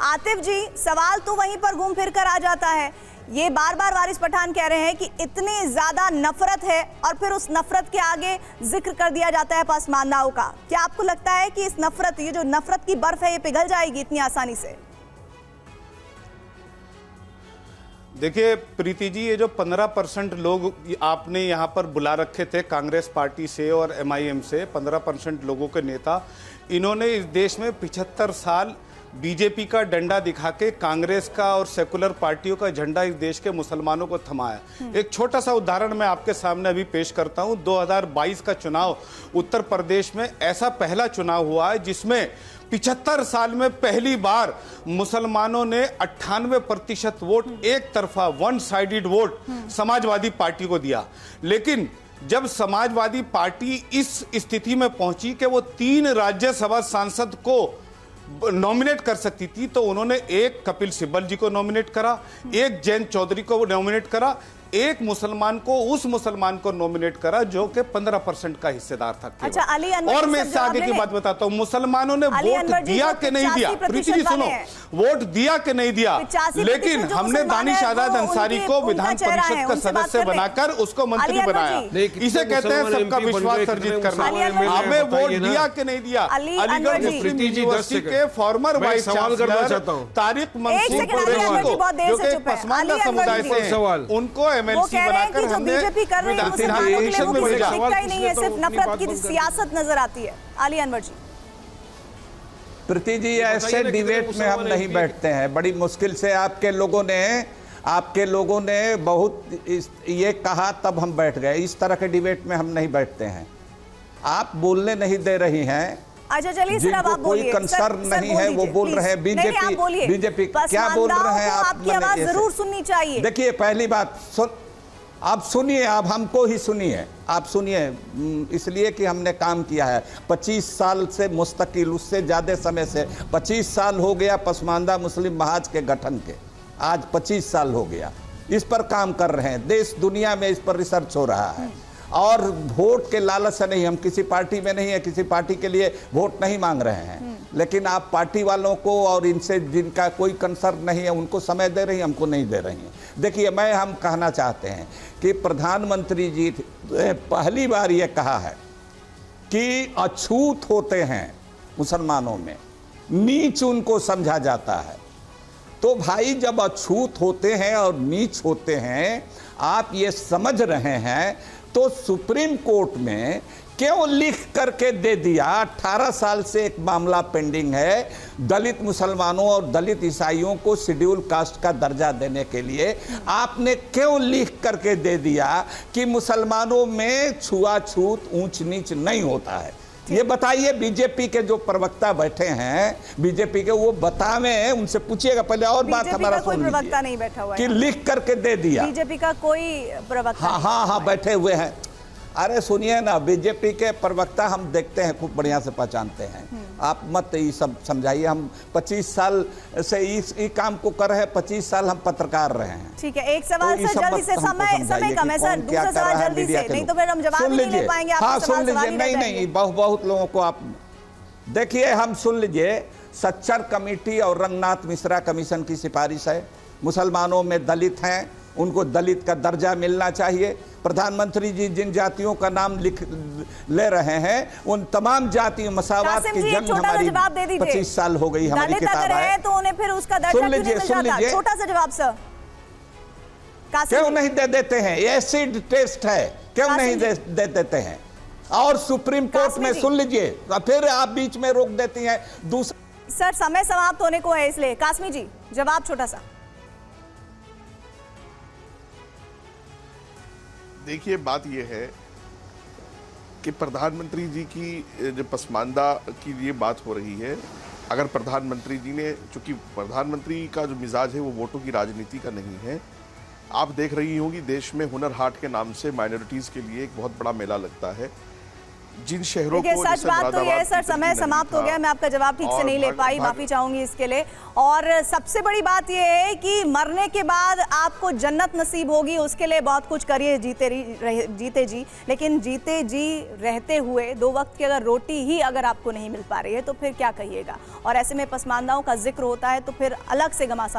आतिफ जी, सवाल तो वहीं पर घूम फिर कर आ जाता है। ये बार बार वारिस पठान कह रहे हैं कि इतनी ज्यादा नफरत है और फिर उस नफरत के आगे जिक्र कर दिया जाता है पसमानदाओं का। क्या आपको लगता है कि इस नफरत, ये जो नफरत की बर्फ है, ये पिघल जाएगी इतनी आसानी से? देखिए प्रीति जी, ये जो 15% लोग आपने यहाँ पर बुला रखे थे कांग्रेस पार्टी से और MIM से, 15% लोगों के नेता, इन्होंने इस देश में 75 साल बीजेपी का डंडा दिखा के कांग्रेस का और सेकुलर पार्टियों का झंडा इस देश के मुसलमानों को थमाया। एक छोटा सा उदाहरण मैं आपके सामने अभी पेश करता हूं। 2022 का चुनाव उत्तर प्रदेश में ऐसा पहला चुनाव हुआ है जिसमें 75 साल में पहली बार मुसलमानों ने 98% वोट एक तरफा, one sided vote Samajwadi party को दिया। लेकिन जब समाजवादी पार्टी इस स्थिति में पहुंची कि वो 3 राज्यसभा सांसद को नॉमिनेट कर सकती थी, तो उन्होंने एक कपिल सिब्बल जी को नॉमिनेट करा, एक जयंत चौधरी को नॉमिनेट करा, एक मुसलमान को, उस मुसलमान को नॉमिनेट करा जो कि 15% का हिस्सेदार था। अच्छा, अली और मैं इससे आगे की बात बताता हूँ, मुसलमानों ने वोट दिया कि नहीं दिया, प्रीति जी सुनो, वोट दिया कि नहीं दिया, लेकिन हमने दानिश आजाद अंसारी को विधान परिषद का सदस्य बनाकर उसको मंत्री बनाया। इसे कहते हैं सबका विश्वास अर्जित करना। हमें वोट दिया कि नहीं दिया? अलीगढ़ मुस्लिम यूनिवर्सिटी के former vice chancellor Tariq Mansoor Qureshi को, जो कि पसमानदा समुदाय से हैं, उनको MLC बनाकर हमने विधानसभा में भेजा। नहीं है, सिर्फ नफरत की सियासत नजर आती है। अली अनवर जी। प्रीति जी, ऐसे डिबेट में हम नहीं बैठते हैं। बड़ी मुश्किल से आपके लोगों ने बहुत ये कहा तब हम बैठ गए। इस तरह के डिबेट में हम नहीं बैठते हैं। आप बोलने नहीं दे रही हैं। अच्छा चलिए सर, अब आप बोलिए। कोई कंसर्न नहीं है, वो बोल रहे हैं बीजेपी क्या बोल रहे हैं? आपकी आवाज जरूर सुननी चाहिए। देखिए पहली बात आप सुनिए, आप हमको ही सुनिए, आप सुनिए, इसलिए कि हमने काम किया है 25 साल से मुस्तकिल, उससे ज़्यादा समय से 25 साल हो गया पसमानदा मुस्लिम महाज के गठन के, आज 25 साल हो गया। इस पर काम कर रहे हैं, देश दुनिया में इस पर रिसर्च हो रहा है। और वोट के लालच से नहीं, हम किसी पार्टी में नहीं है, किसी पार्टी के लिए वोट नहीं मांग रहे हैं, लेकिन आप पार्टी वालों को और इनसे जिनका कोई कंसर्न नहीं है उनको समय दे रही हैं, हमको नहीं दे रही हैं। देखिए हम कहना चाहते हैं कि प्रधानमंत्री जी पहली बार ये कहा है कि अछूत होते हैं मुसलमानों में, नीच उनको समझा जाता है। तो भाई जब अछूत होते हैं और नीच होते हैं, आप ये समझ रहे हैं, तो सुप्रीम कोर्ट में क्यों लिख करके दे दिया? 18 साल से एक मामला पेंडिंग है, दलित मुसलमानों और दलित ईसाइयों को शेड्यूल कास्ट का दर्जा देने के लिए। आपने क्यों लिख करके दे दिया कि मुसलमानों में छुआछूत, ऊंच नीच नहीं होता है? ये बताइए। बीजेपी के जो प्रवक्ता बैठे हैं बीजेपी के, वो बतावें, उनसे पूछिएगा पहले। और बात हमारा सुन लीजिए, प्रवक्ता नहीं बैठा हुआ है कि लिख करके दे दिया। बीजेपी का कोई प्रवक्ता? हाँ बैठे हुए हैं। अरे सुनिए ना, बीजेपी के प्रवक्ता हम देखते हैं, खूब बढ़िया से पहचानते हैं। आप मत ये सब समझाइए। हम 25 साल से इस काम को कर रहे हैं, 25 साल हम पत्रकार रहे हैं। ठीक है, एक सवाल सर जल्दी से, समय कम है सर, दूसरा सवाल जल्दी से, नहीं तो फिर हम जवाब नहीं ले पाएंगे। हाँ सुन लीजिए, नहीं बहुत लोगों को आप देखिए, हम सुन लीजिए। सच्चर कमेटी और रंगनाथ मिश्रा कमीशन की सिफारिश है, मुसलमानों में दलित हैं, उनको दलित का दर्जा मिलना चाहिए। प्रधानमंत्री जी जिन जातियों का नाम ले रहे हैं, उन तमाम जातियों, मसावात की जंग हमारी 25 साल हो गई, हमारी किताब है, तो उन्हें फिर उसका दर्जा सुन लीजिए। छोटा सा जवाब सर। क्यों नहीं दे देते हैं? एसिड टेस्ट है, क्यों नहीं दे देते हैं? और सुप्रीम कोर्ट में सुन लीजिए, फिर आप बीच में रोक देती हैं। दूसरा सर, समय समाप्त होने को है, इसलिए कासमी जी जवाब छोटा सा। देखिए बात यह है कि प्रधानमंत्री जी की जो पसमानदा की ये बात हो रही है, अगर प्रधानमंत्री जी ने, चूंकि प्रधानमंत्री का जो मिजाज है वो वोटों की राजनीति का नहीं है। आप देख रही होंगी देश में हुनर हाट के नाम से माइनॉरिटीज़ के लिए एक बहुत बड़ा मेला लगता है। जिन शहरों देखिए को सच जैसे बात तो ये है मुरादाबाद सर, की समय नदी समाप्त हो था, गया, मैं आपका जवाब ठीक से और नहीं ले पाई, माफी चाहूंगी इसके लिए। और सबसे बड़ी बात ये है कि मरने के बाद आपको जन्नत नसीब होगी, उसके लिए बहुत कुछ करिए जीते जी, लेकिन जीते जी रहते हुए 2 वक्त की अगर रोटी ही अगर आपको नहीं मिल पा रही है तो फिर क्या कहिएगा। और ऐसे में पसमानदाओं का जिक्र होता है तो फिर अलग से घमासान